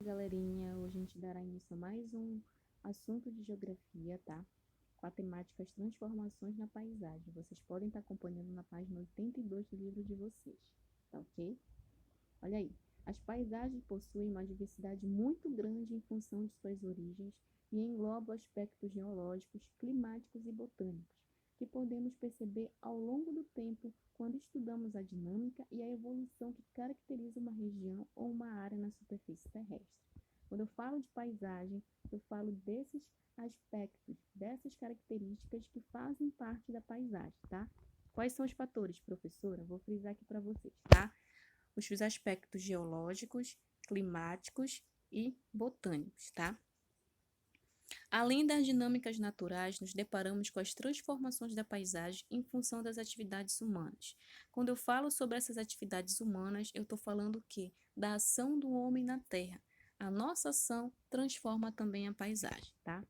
Galerinha, hoje a gente dará início a mais um assunto de geografia, tá? Com a temática as transformações na paisagem. Vocês podem estar acompanhando na página 82 do livro de vocês, tá ok? Olha aí, as paisagens possuem uma diversidade muito grande em função de suas origens e englobam aspectos geológicos, climáticos e botânicos, que podemos perceber ao longo do tempo quando estudamos a dinâmica e a evolução que caracteriza uma região ou uma área na superfície terrestre. Quando eu falo de paisagem, eu falo desses aspectos, dessas características que fazem parte da paisagem, tá? Quais são os fatores, professora? Vou frisar aqui para vocês, tá? Os aspectos geológicos, climáticos e botânicos, tá? Além das dinâmicas naturais, nos deparamos com as transformações da paisagem em função das atividades humanas. Quando eu falo sobre essas atividades humanas, eu estou falando o quê? Da ação do homem na Terra. A nossa ação transforma também a paisagem, tá?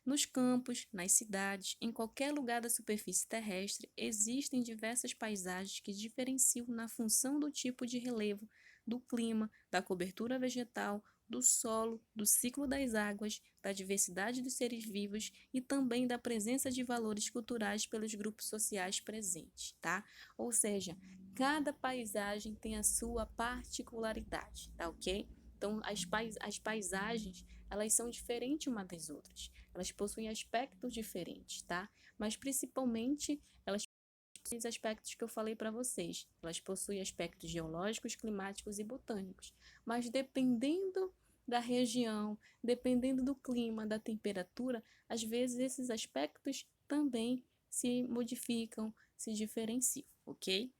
Nos campos, nas cidades, em qualquer lugar da superfície terrestre, existem diversas paisagens que diferenciam na função do tipo de relevo, do clima, da cobertura vegetal, do solo, do ciclo das águas, da diversidade dos seres vivos e também da presença de valores culturais pelos grupos sociais presentes, tá? Ou seja, cada paisagem tem a sua particularidade, tá ok? Então, as paisagens, elas são diferentes umas das outras. Elas possuem aspectos diferentes, tá? Mas principalmente elas possuem os aspectos que eu falei para vocês. Elas possuem aspectos geológicos, climáticos e botânicos. Mas dependendo da região, dependendo do clima, da temperatura, às vezes esses aspectos também se modificam, se diferenciam, ok?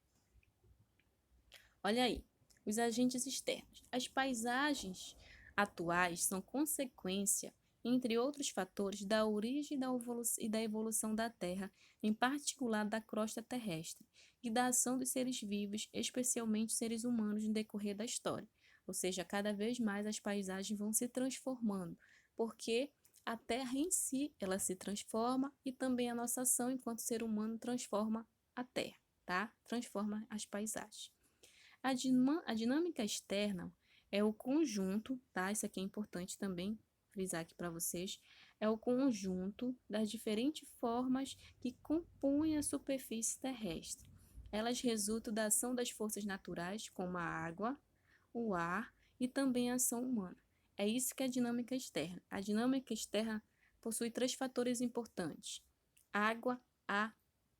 Olha aí, os agentes externos. As paisagens atuais são consequência, entre outros fatores, da origem e da evolução da Terra, em particular da crosta terrestre, e da ação dos seres vivos, especialmente seres humanos, no decorrer da história. Ou seja, cada vez mais as paisagens vão se transformando, porque a Terra em si, ela se transforma e também a nossa ação enquanto ser humano transforma a Terra, tá? Transforma as paisagens. A dinâmica externa é o conjunto, tá? Isso aqui é importante também frisar aqui para vocês. É o conjunto das diferentes formas que compõem a superfície terrestre. Elas resultam da ação das forças naturais, como a água, o ar e também a ação humana. É isso que é a dinâmica externa. A dinâmica externa possui três fatores importantes: água, ar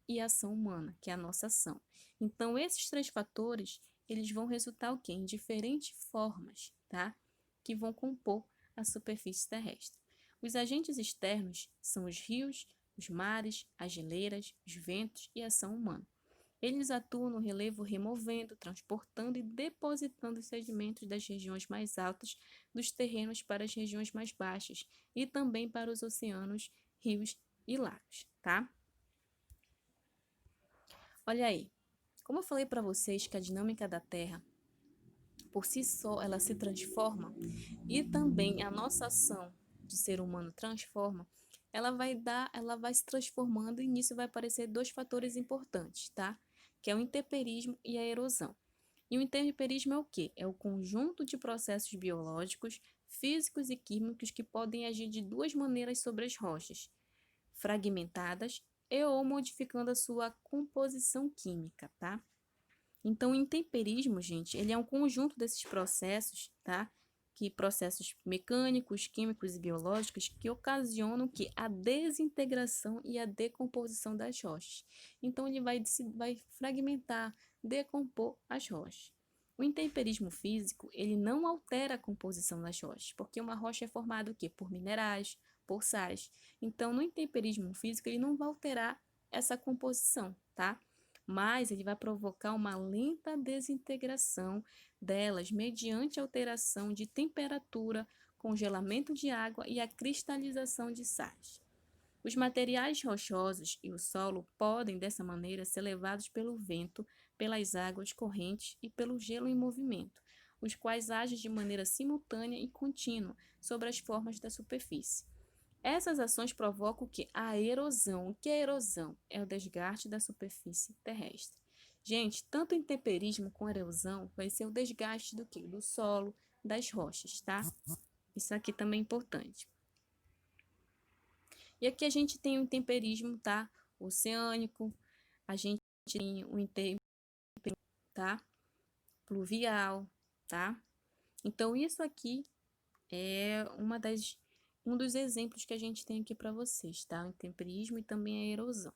e ação humana, que é a nossa ação. Então, esses três fatores, eles vão resultar o quê? Em diferentes formas, tá? Que vão compor a superfície terrestre. Os agentes externos são os rios, os mares, as geleiras, os ventos e a ação humana. Eles atuam no relevo removendo, transportando e depositando os sedimentos das regiões mais altas dos terrenos para as regiões mais baixas e também para os oceanos, rios e lagos, tá? Olha aí, como eu falei para vocês que a dinâmica da Terra, por si só, ela se transforma e também a nossa ação de ser humano transforma, ela vai se transformando e nisso vai aparecer dois fatores importantes, tá? Que é o intemperismo e a erosão. E o intemperismo é o quê? É o conjunto de processos biológicos, físicos e químicos que podem agir de duas maneiras sobre as rochas: fragmentadas e ou modificando a sua composição química, tá? Então, o intemperismo, gente, ele é um conjunto desses processos, tá? Que processos mecânicos, químicos e biológicos que ocasionam que a desintegração e a decomposição das rochas. Então, ele vai fragmentar, decompor as rochas. O intemperismo físico, ele não altera a composição das rochas, porque uma rocha é formada o quê? Por minerais, por sais. Então, no intemperismo físico, ele não vai alterar essa composição, tá? Mas ele vai provocar uma lenta desintegração delas mediante alteração de temperatura, congelamento de água e a cristalização de sais. Os materiais rochosos e o solo podem, dessa maneira, ser levados pelo vento, pelas águas correntes e pelo gelo em movimento, os quais agem de maneira simultânea e contínua sobre as formas da superfície. Essas ações provocam o que? A erosão. O que é erosão? É o desgaste da superfície terrestre. Gente, tanto o intemperismo como a erosão vai ser o desgaste do que? Do solo, das rochas, tá? Isso aqui também é importante. E aqui a gente tem o intemperismo, tá? Oceânico, a gente tem o intemperismo, tá? Pluvial, tá? Então, isso aqui é um dos exemplos que a gente tem aqui para vocês, tá? O intemperismo e também a erosão.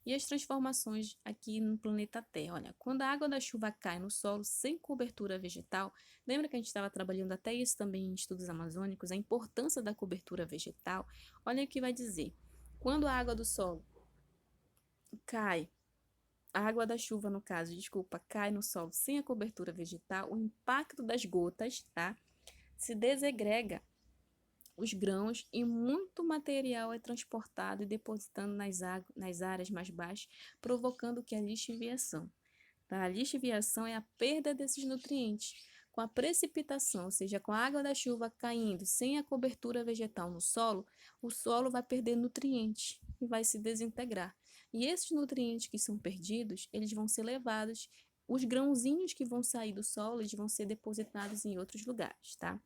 E as transformações aqui no planeta Terra. Olha, quando a água da chuva cai no solo sem cobertura vegetal, lembra que a gente estava trabalhando até isso também em estudos amazônicos, a importância da cobertura vegetal? Olha o que vai dizer. Quando a água do solo cai, a água da chuva, no caso, desculpa, cai no solo sem a cobertura vegetal, o impacto das gotas, tá? Se desegrega os grãos e muito material é transportado e depositando nas áreas mais baixas, provocando que a lixiviação. Tá? A lixiviação é a perda desses nutrientes. Com a precipitação, ou seja, com a água da chuva caindo sem a cobertura vegetal no solo, o solo vai perder nutrientes e vai se desintegrar. E esses nutrientes que são perdidos, eles vão ser levados, os grãozinhos que vão sair do solo, eles vão ser depositados em outros lugares, tá?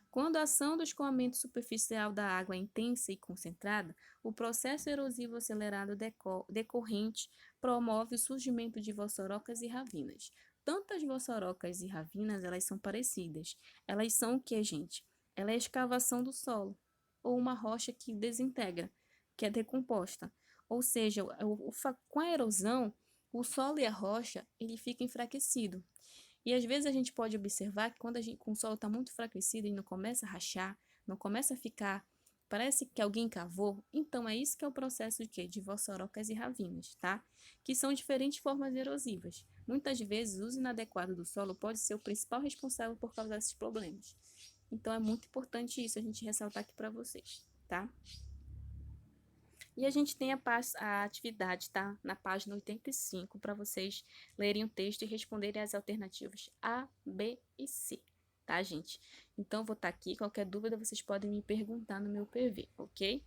Quando a ação do escoamento superficial da água é intensa e concentrada, o processo erosivo acelerado decorrente promove o surgimento de vossorocas e ravinas. Tanto as vossorocas e ravinas, elas são parecidas. Elas são o que, gente? Ela é a escavação do solo, ou uma rocha que desintegra, que é decomposta. Ou seja, com a erosão, o solo e a rocha, ele fica enfraquecido. E às vezes a gente pode observar que quando com o solo está muito enfraquecido e não começa a rachar, não começa a ficar, parece que alguém cavou, então é isso que é o processo de quê? De vossorocas e ravinas, tá? Que são diferentes formas erosivas. Muitas vezes o uso inadequado do solo pode ser o principal responsável por causar esses problemas. Então é muito importante isso a gente ressaltar aqui para vocês, tá? E a gente tem a atividade, tá? Na página 85, para vocês lerem o texto e responderem as alternativas A, B e C, tá, gente? Então, vou estar aqui. Qualquer dúvida, vocês podem me perguntar no meu PV, ok?